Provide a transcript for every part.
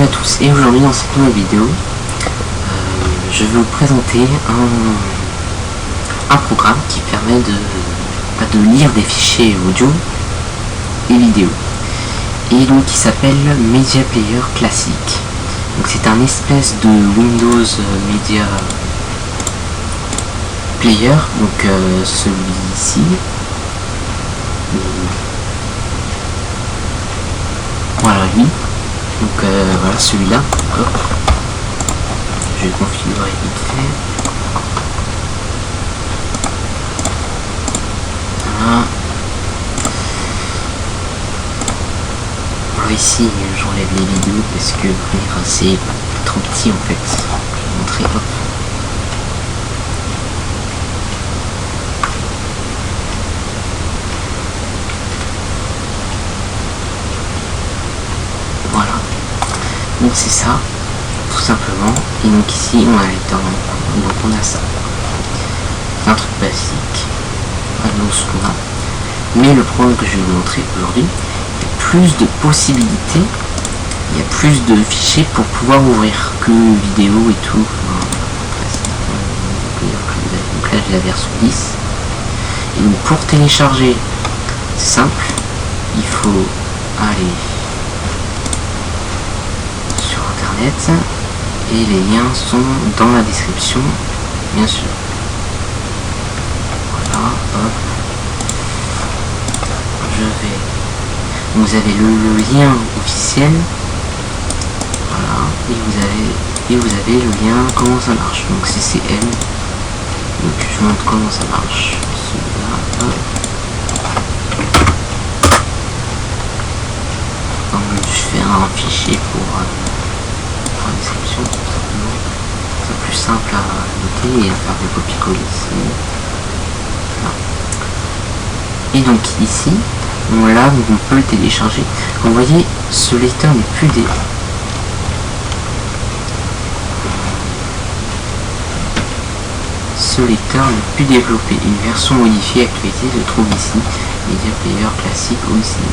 Salut à tous, et aujourd'hui dans cette nouvelle vidéo, je vais vous présenter un programme qui permet de lire des fichiers audio et vidéo, et donc qui s'appelle Media Player Classic. Donc c'est un espèce de Windows Media Player, donc celui-ci. Voilà lui. Donc voilà celui-là. Je vais configurer vite fait. Voilà. Alors ici j'enlève les vidéos parce que c'est trop petit en fait. Je vais vous montrer. Hop. Voilà. Donc c'est ça, tout simplement. Et donc ici on a les temps, donc on a ça. C'est un truc basique, voilà ce qu'on a. Mais le programme que je vais vous montrer aujourd'hui, il y a plus de possibilités, il y a plus de fichiers pour pouvoir ouvrir que vidéo et tout. Donc là j'ai la version 10. Et donc pour télécharger, c'est simple, il faut aller et les liens sont dans la description, bien sûr. Voilà, hop. Vous avez le lien officiel. Voilà, et vous avez le lien comment ça marche. Donc CCM. Donc je vous montre comment ça marche. Celui-là, hop. Donc je fais un fichier pour la description, tout simplement. C'est plus simple à noter et à faire des copier-coller ici. Voilà. Et donc ici, là on peut le télécharger. Vous voyez, ce lecteur n'est plus développé. Une version modifiée actualisée se trouve ici. Media Player Classic aussi.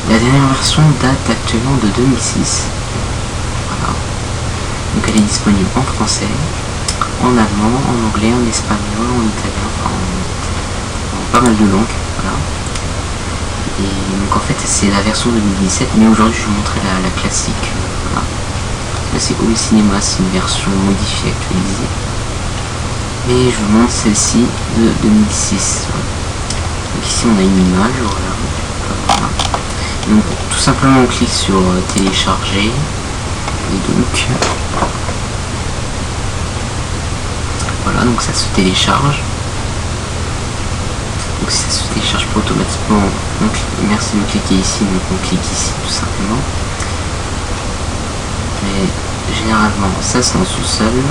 La dernière version date actuellement de 2006. Voilà. Donc elle est disponible en français, en allemand, en anglais, en espagnol, en italien, enfin en pas mal de langues. Voilà. Et donc en fait c'est la version 2017, mais aujourd'hui je vais vous montrer la classique. Voilà. Là c'est Home Cinema, c'est une version modifiée, actualisée. Mais je vous montre celle-ci de 2006. Donc ici on a une image, voilà. Voilà. Donc tout simplement on clique sur télécharger. Et donc voilà, donc ça se télécharge. Donc si ça se télécharge pas automatiquement, merci de cliquer ici, donc on clique ici tout simplement. Mais généralement ça c'est en sous-sol.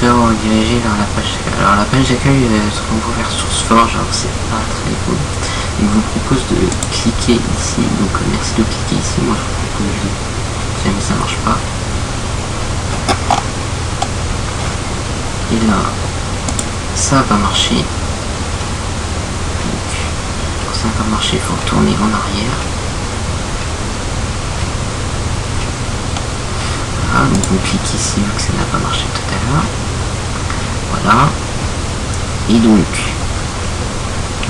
Rediriger vers la page d'accueil. Alors la page d'accueil se trouve vers SourceForge, alors c'est pas très cool. Il vous propose de cliquer ici, donc merci de cliquer ici, moi je vous propose de, si jamais ça marche pas. Et là, ça va pas marcher. Donc, pour ça va pas marcher, il faut retourner en arrière. Voilà, donc on clique ici vu que ça n'a pas marché tout à l'heure. Voilà. Et donc,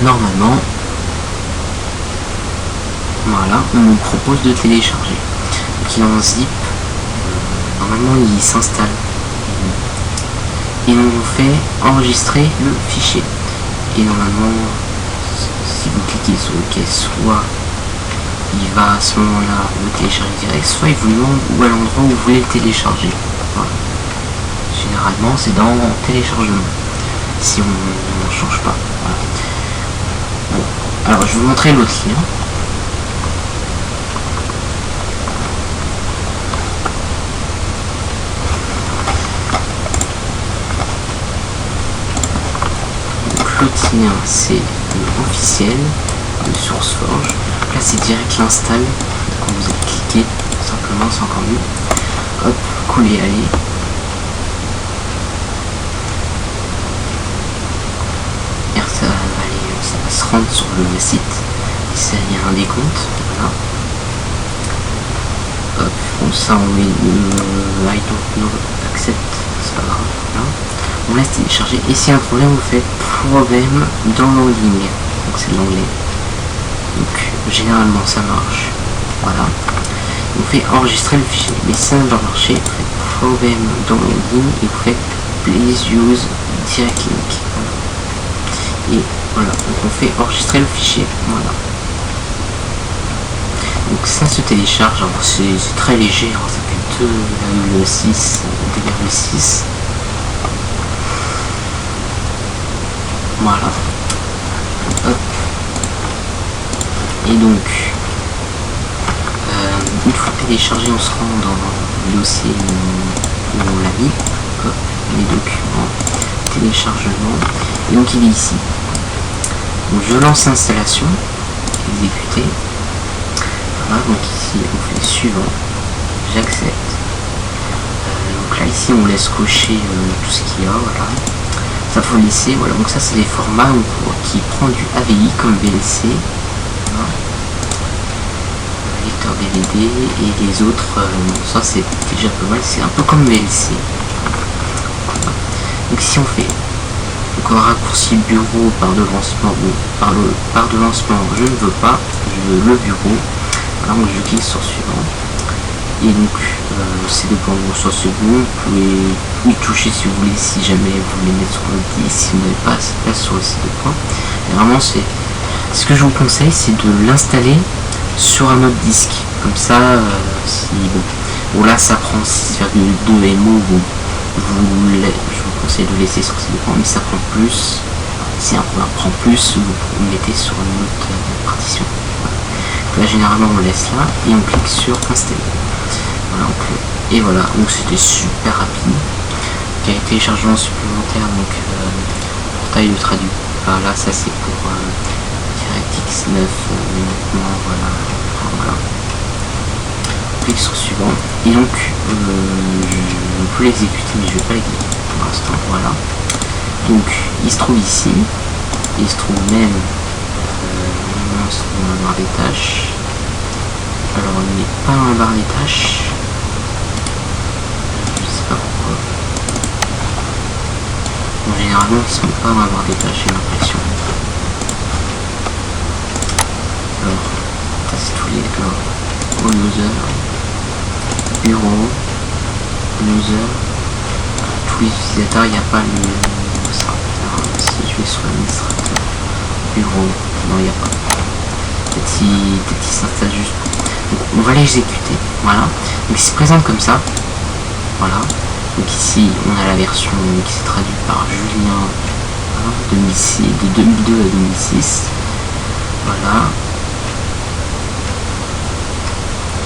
normalement, voilà, on nous propose de télécharger. Donc il est en zip. Normalement, il s'installe. Et on vous fait enregistrer le fichier. Et normalement, si vous cliquez sur OK, soit il va à ce moment-là le télécharger direct, soit il vous demande où à l'endroit où vous voulez le télécharger. Voilà. Généralement c'est dans téléchargement si on ne change pas. Voilà. Bon, alors je vais vous montrer l'autre lien. Donc l'autre lien c'est officiel de SourceForge. Là c'est direct l'install. Quand vous avez cliqué, tout simplement, c'est encore mieux. Hop, coller, aller. se rendent sur le site. Ici il y a un décompte, voilà. Hop, bon ça on met I don't know, accept, c'est pas grave, voilà. On laisse télécharger, et si y a un problème vous faites problème downloading, donc c'est de l'anglais, donc généralement ça marche, voilà. Vous faites enregistrer le fichier, mais si ça ne va pas marcher, vous faites problème downloading et vous faites please use direct link, voilà. Et voilà, donc on fait enregistrer le fichier, voilà. Donc ça se télécharge, alors c'est très léger, hein, ça fait 2,6, 2,6. Voilà. Hop. Et donc, une fois téléchargé, on se rend dans le dossier où on l'a mis. Hop. Les documents, téléchargement. Et donc il est ici. Donc je lance l'installation, exécuter. Voilà, donc ici on fait suivant, j'accepte. Donc là ici on laisse cocher tout ce qu'il y a, voilà. Ça faut laisser, voilà, donc ça c'est des formats qui prend du AVI comme VLC, voilà. Lecteur DVD et les autres, ça c'est déjà pas mal, c'est un peu comme VLC. Voilà. Donc si on fait donc un raccourci bureau par de lancement, bon, par de lancement je ne veux pas, je veux le bureau. Voilà, donc je clique sur suivant. Et donc c'est de bon, ça c'est bon, vous pouvez y toucher si vous voulez, si jamais vous voulez mettre sur le disque, si vous n'avez pas assez de place sur le site de point. Et vraiment c'est ce que je vous conseille, c'est de l'installer sur un autre disque. Comme ça, si bon là ça prend 6,2 MO, bon, je vous conseille de laisser sur le site de point, mais ça prend plus. Si un programme prend plus, vous mettez sur une autre partition. Là généralement on laisse là et on clique sur installer. Voilà, et voilà, donc c'était super rapide. Il y a des téléchargements supplémentaires, donc portail de traduit. Là ça c'est pour DirectX 9 uniquement, voilà. Voilà. On clique sur suivant. Et donc je peux l'exécuter, mais je vais pas l'exécuter pour l'instant, voilà. Donc il se trouve ici, il se trouve même dans la barre des tâches. Alors il n'est pas dans la barre des tâches. Je sais pas pourquoi. Bon, généralement ils sont pas dans la barre des tâches, j'ai l'impression. Alors, ça c'est tous les all user, bureau, user, tous les utilisateurs, il n'y a pas le ça. Alors, si je vais sur l'administrateur, bureau, non il n'y a pas. Peut-être qu'il s'installe juste. Donc, on va l'exécuter, voilà. Donc il se présente comme ça, voilà. Donc ici on a la version qui s'est traduite par Julien, voilà, 2006, de 2002 à 2006, voilà.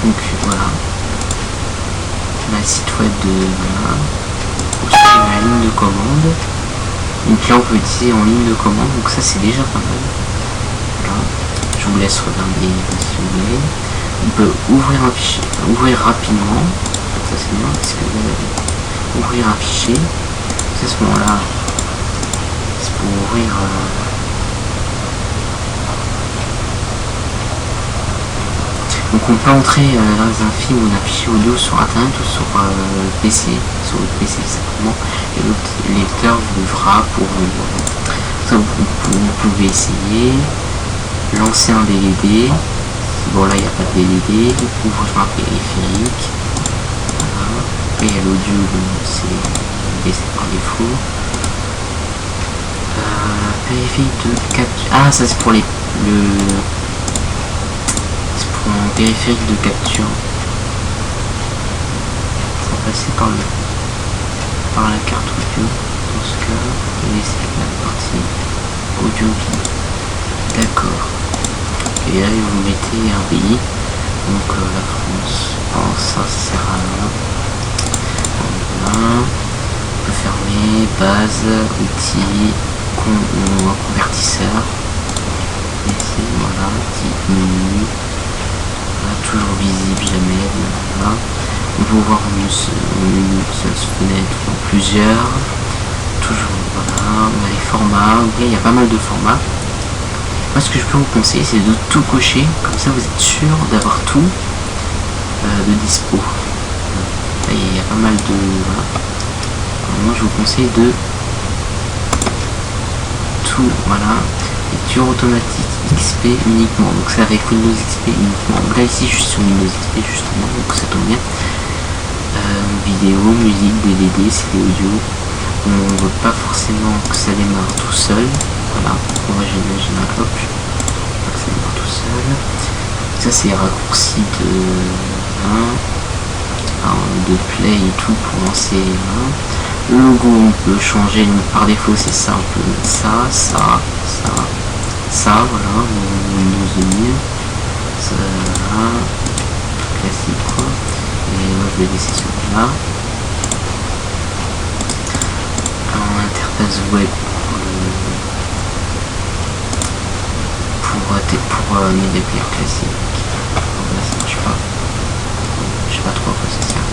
Donc voilà, la site web de voilà. Ensuite on a la ligne de commande. Donc là on peut utiliser en ligne de commande, donc ça c'est déjà pas mal. Voilà. Je vous laisse regarder si vous voulez. On peut ouvrir un fichier, ouvrir rapidement, ça c'est bien parce que vous allez ouvrir un fichier. À ce moment-là, c'est pour ouvrir donc on peut entrer dans un film ou un fichier audio sur internet ou sur PC, sur le PC simplement, et le lecteur vous devra pour ça vous pouvez essayer, lancer un DVD. Bon là il n'y a pas de DVD, ouvrir un périphérique, voilà. Et il y a l'audio, c'est baissé par défaut. Périphérique de capture. Ah ça c'est pour les c'est pour un périphérique de capture. Ça va passer par la carte audio dans ce cas, et c'est la partie audio. D'accord. Et là vous mettez un pays, donc la France. Oh, ça sert à rien. Voilà. On peut fermer, base, outils, convertisseur. Et c'est voilà, petit menu. Voilà, toujours visible, jamais. Voilà. On peut voir une seule fenêtre ou plusieurs. Toujours voilà, on a les formats. Il y a pas mal de formats. Moi ce que je peux vous conseiller c'est de tout cocher, comme ça vous êtes sûr d'avoir tout de dispo. Là, il y a pas mal de... Voilà. Moi je vous conseille de tout, voilà. Lecture automatique XP uniquement, donc c'est avec Windows XP uniquement. Donc là ici je suis sur Windows XP justement, donc ça tombe bien. Vidéo, musique, DVD, CD audio. On ne veut pas forcément que ça démarre tout seul. Voilà, moi j'imagine un hop, que ça démarre tout seul. Ça c'est raccourci de play et tout pour lancer. Le logo on peut changer, donc par défaut c'est ça, on peut mettre ça, voilà, Windows 2000, ça, voilà, classique quoi. Et moi je vais laisser celui-là. Interface web pour media player classique. Là ça marche pas. Je sais pas trop à quoi ça sert.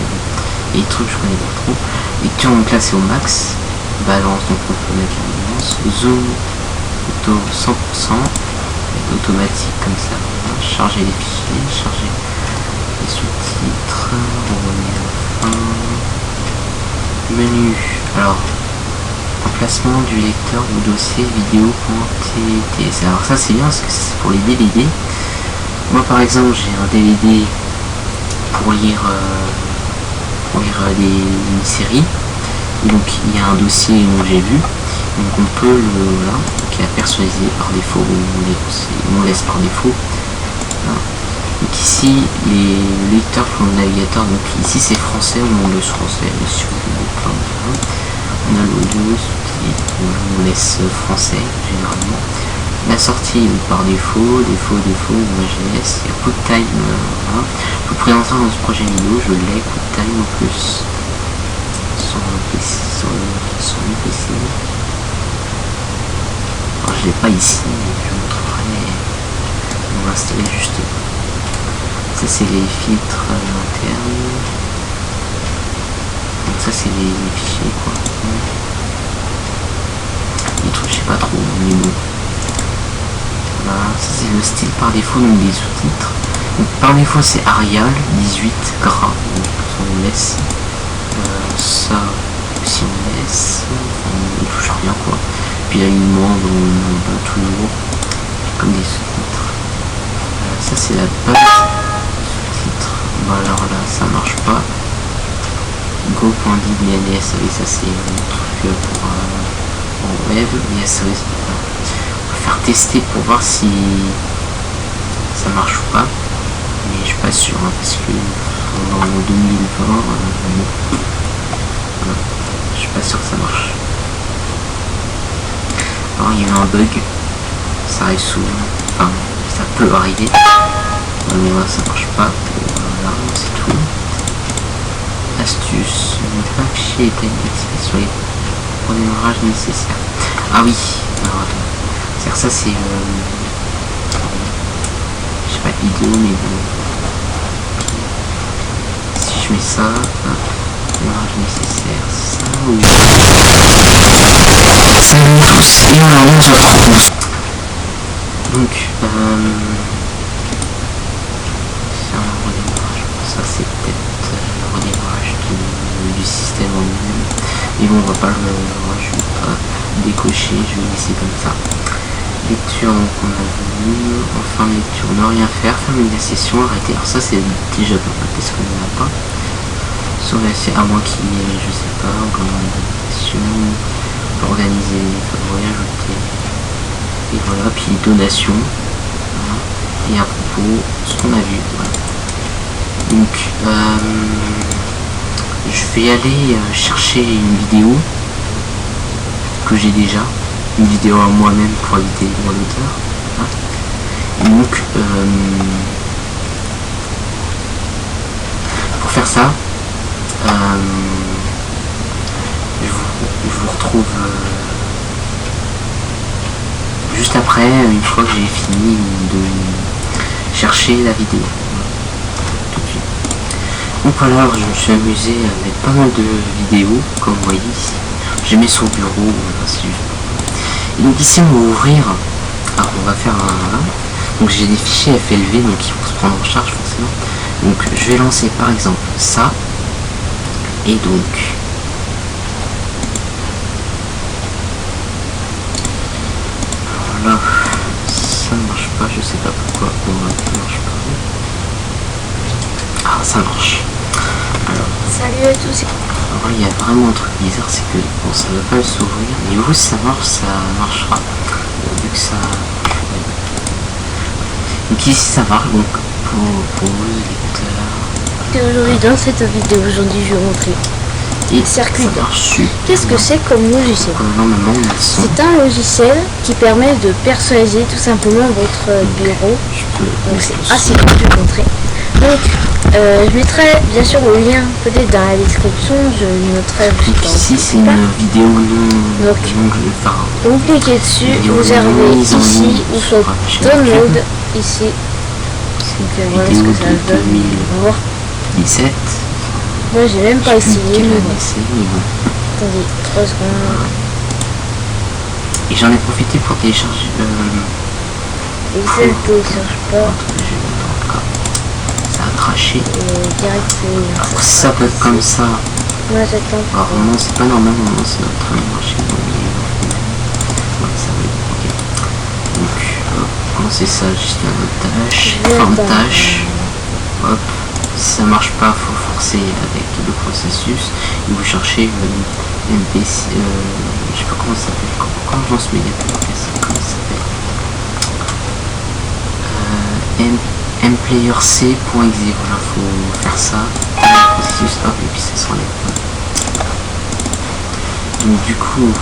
Et les trucs je connais pas trop. Lecture donc là c'est au max. Balance donc on peut mettre la balance. Zoom auto 100%. Automatique comme ça. Charger les fichiers, charger les sous-titres. Revenir à la fin. Menu. Alors emplacement du lecteur ou dossier vidéo.tt. Alors ça c'est bien parce que c'est pour les DVD. Moi par exemple j'ai un DVD pour lire une série. Et donc il y a un dossier où j'ai vu. Donc on peut voilà, qui est personnalisé par défaut, on laisse par défaut. Voilà. Donc ici les lecteurs pour le navigateur, donc ici c'est français, on laisse français, sur on a l'audio, on laisse français généralement. La sortie donc, par défaut, moi je laisse, il y a QuickTime, voilà. Je vous présenterai dans ce projet vidéo, je l'ai QuickTime en plus sur le PC. Alors je l'ai pas ici, mais je vous montrerai, on va installer juste. Ça c'est les filtres internes. Donc ça c'est les fichiers quoi. Les trucs je sais pas trop, mais bon. Voilà, ça c'est le style par défaut donc des sous-titres. Donc par défaut c'est Arial 18 gras, donc on laisse. Ça aussi on laisse, on ne touche à rien quoi. Puis l'alignement on va toujours comme des sous-titres. Ça c'est la base sous-titres. Bah alors là ça marche pas. Go.dbns, oui ça c'est un truc pour web, mais ça aussi on peut faire tester pour voir si ça marche ou pas, mais je suis pas sûr hein, parce que en 2020 voilà, je suis pas sûr que ça marche. Alors il y a eu un bug, ça arrive souvent, enfin ça peut arriver, mais là ça marche pas, voilà c'est tout. Astuce, ne pas afficher les tailles sur les redémarrages nécessaires. Ah oui, alors attends, c'est-à-dire ça c'est je sais pas vidéo mais bon. Si je mets ça, redémarrage nécessaire, ça oui. Salut à tous et aujourd'hui on se retrouve. Donc c'est un redémarrage, ça c'est peut-être redémarrage du système en lui-même, mais bon on va pas le décocher, je vais laisser comme ça. Lecture donc on a vu, enfin lecture, ne rien faire, fermer la session, arrêter. Alors ça c'est déjà pas mal parce qu'on n'en a pas. Sur la à moins qu'il y ait, je sais pas, organisation, organiser les favoris, ajouter. Et voilà, puis donation. Voilà. Et à propos, ce qu'on a vu. Voilà. Donc je vais aller chercher une vidéo que j'ai déjà, une vidéo à moi-même pour éviter les droits d'auteur. Voilà. Donc pour faire ça, je vous retrouve juste après, une fois que j'ai fini de chercher la vidéo. Donc voilà, alors je me suis amusé à mettre pas mal de vidéos, comme vous voyez ici. J'ai mis sur le bureau, voilà, c'est juste. Et donc ici on va ouvrir Alors on va faire un... Donc j'ai des fichiers FLV, donc ils vont se prendre en charge forcément. Donc je vais lancer par exemple ça. Et donc... Alors là, ça ne marche pas, je sais pas pourquoi. Ça marche pas. Ah, ça marche. Alors, Salut à tous. alors il y a vraiment un truc bizarre, c'est que bon, ça ne va pas s'ouvrir. Mais où ça marche, ça marchera. Vu que ça... Donc ici ça marche, donc pour vos lecteurs. Et aujourd'hui, dans cette vidéo, je vais vous montrer Et circuit. ça marche super Qu'est-ce que bien. c'est comme logiciel? Normalement on a le son. C'est un logiciel qui permet de personnaliser tout simplement votre bureau. Je peux... Donc c'est assez bien de vous montrer. Donc je mettrai bien sûr le lien peut-être dans la description, je le noterai Donc dans ici c'est une vidéo non... Donc, enfin, vous cliquez dessus, vidéo vous arrivez mise en ici, ligne vous sur faites la chaîne download YouTube. ici. C'est Donc une voilà ce vidéo que ça de donne. On va voir. 2017. Moi j'ai même pas essayé, Quelle mais année bon. c'est, mais bon. Attendez, 3 secondes. Et j'en ai profité pour télécharger Et ça ne télécharge pas. Ça a craché. Et direct c'est... Alors ça peut être comme ça. Moi j'attends. Alors non, c'est pas normal, normalement c'est en train de marcher. Ouais, ça va être ok. Donc, hop, comment c'est ça, juste un autre tâche, Je vais fin de attendre. tâche. Hop, si ça marche pas, faut forcer avec le processus. Et vous cherchez MPC, je sais pas comment ça s'appelle, quand je lance Mediator, comment ça s'appelle, mplayer.c.exe, voilà, faut faire ça, processus, hop, et puis ça s'enlève. Donc du coup,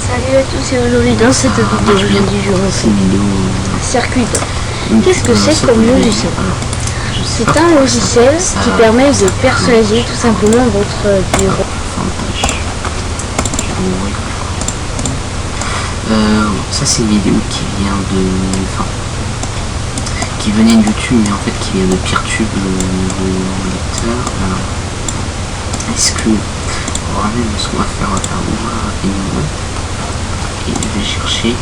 Salut à tous et aujourd'hui dans cette vidéo, je vais vous c'est montrer une vidéo. circuit. Donc, Qu'est-ce que c'est ça comme peut logiciel? alors, je sais C'est pas un pourquoi logiciel ça- qui permet de personnaliser tout simplement votre bureau. Fin de tâche. Je vais ouvrir. Ça c'est une vidéo qui vient de... Enfin, qui venait de YouTube, mais en fait qui vient de Peertube, le lecteur. Alors, est-ce que... Vraiment, ce qu'on va faire ouvrir rapidement. Et je vais chercher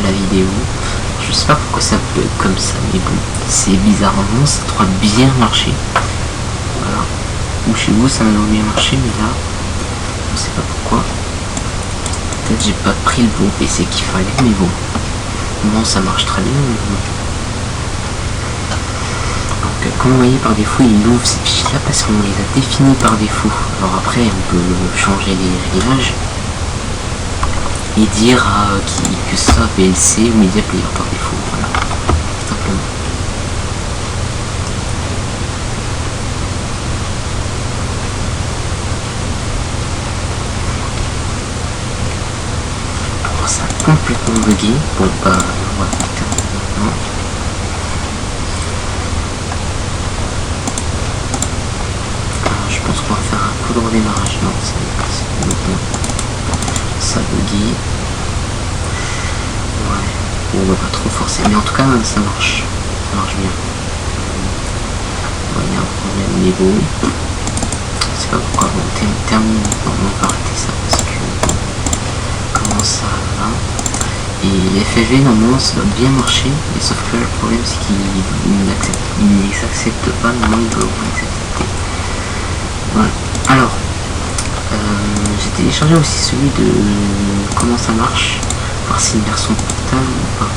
la vidéo. Je sais pas pourquoi ça peut être comme ça, mais bon, c'est bizarrement, ça doit bien marcher. Voilà. Ou chez vous, ça doit bien marcher, mais là, je sais pas pourquoi. Peut-être j'ai pas pris le bon PC qu'il fallait, mais bon. Bon, ça marche très bien. Mais bon. Donc, comme vous voyez, par défaut, il ouvre ces fichiers-là parce qu'on les a définis par défaut. Alors après, on peut changer les réglages et dire que ce soit VLC ou Media Player par défaut. Voilà, tout simplement. Alors ça a complètement bugué. Bon bah on va faire maintenant. Alors, je pense qu'on va faire un coup de redémarrage. Non, c'est bon. Ça bugué. Ouais, bon, on va pas trop forcer, mais en tout cas ça marche bien. Ouais, il y a un problème niveau. Je sais pas pourquoi, bon, termine, on va arrêter ça parce que comment ça va. Et FFV normalement ça doit bien marcher, mais sauf que le problème c'est qu'il ne s'accepte pas, normalement il doit vous accepter. Voilà. Alors, j'ai téléchargé aussi celui de comment ça marche, voir si c'est une version portable ou pas.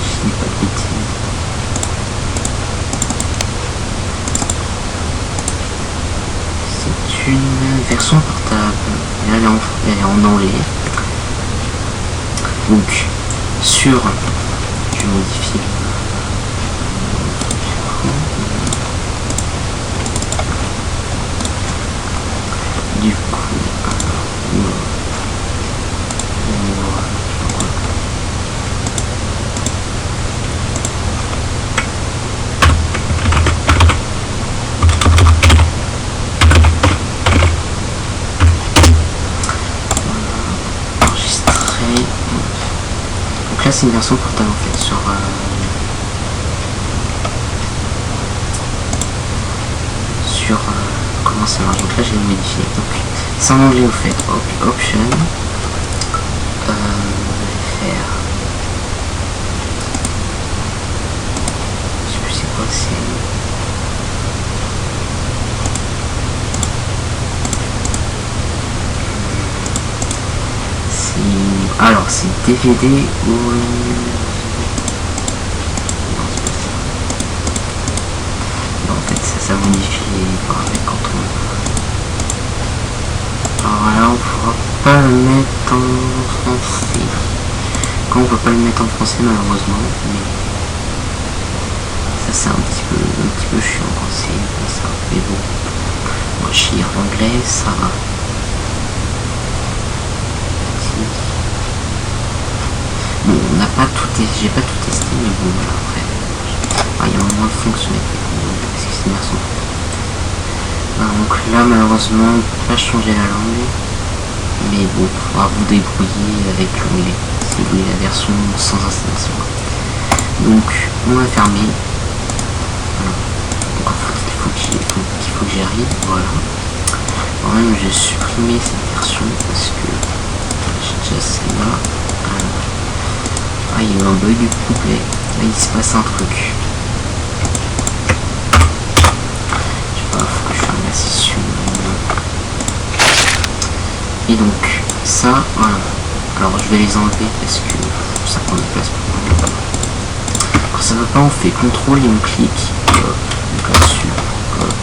Je dis pas de bêtises. C'est une version portable. Et là, elle est en anglais. Donc, sur... Je vais modifier. Du coup... Donc là c'est une version portable en fait sur comment comment ça marche. Donc là j'ai modifié. Donc c'est en anglais vous faites option. Je vais faire. Je sais plus c'est quoi alors c'est DVD ou non, en fait ça modifie les paramètres quand on. Alors là on pourra pas le mettre en français. Quand on peut pas le mettre en français malheureusement, mais ça c'est un petit peu chiant quand c'est comme ça. Mais bon, moi je lis en anglais, ça va. Bon, on n'a pas tout testé, j'ai pas tout testé, mais bon, voilà, après, il y a moins de fonctionnalités, parce que c'est une version. Donc là, malheureusement, on peut pas changer la langue, mais bon, il faudra vous débrouiller avec l'anglais, si vous voulez la version sans installation. Donc, on va fermer. Voilà. Donc en fait, il faut que j'y arrive, voilà. Quand même, j'ai supprimé cette version, parce que j'ai déjà celle-là. Ah, il y a eu un bug complet. Là, il se passe un truc. Je sais pas, faut que je ferme la session. Et donc, ça, voilà. Alors, je vais les enlever parce que ça prend de la place pour moi. Quand ça va pas, on fait CTRL et on clique. Hop, donc là-dessus. Hop.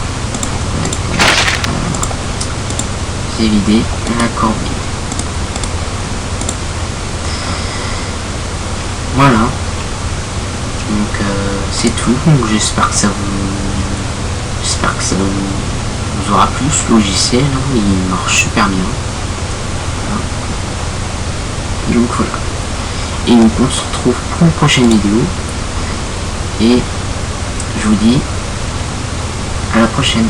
J'ai vidé la corbeille. Voilà, donc c'est tout. Donc j'espère que ça vous aura plu ce logiciel, hein, il marche super bien. Voilà. Donc voilà. Et donc on se retrouve pour une prochaine vidéo. Et je vous dis à la prochaine.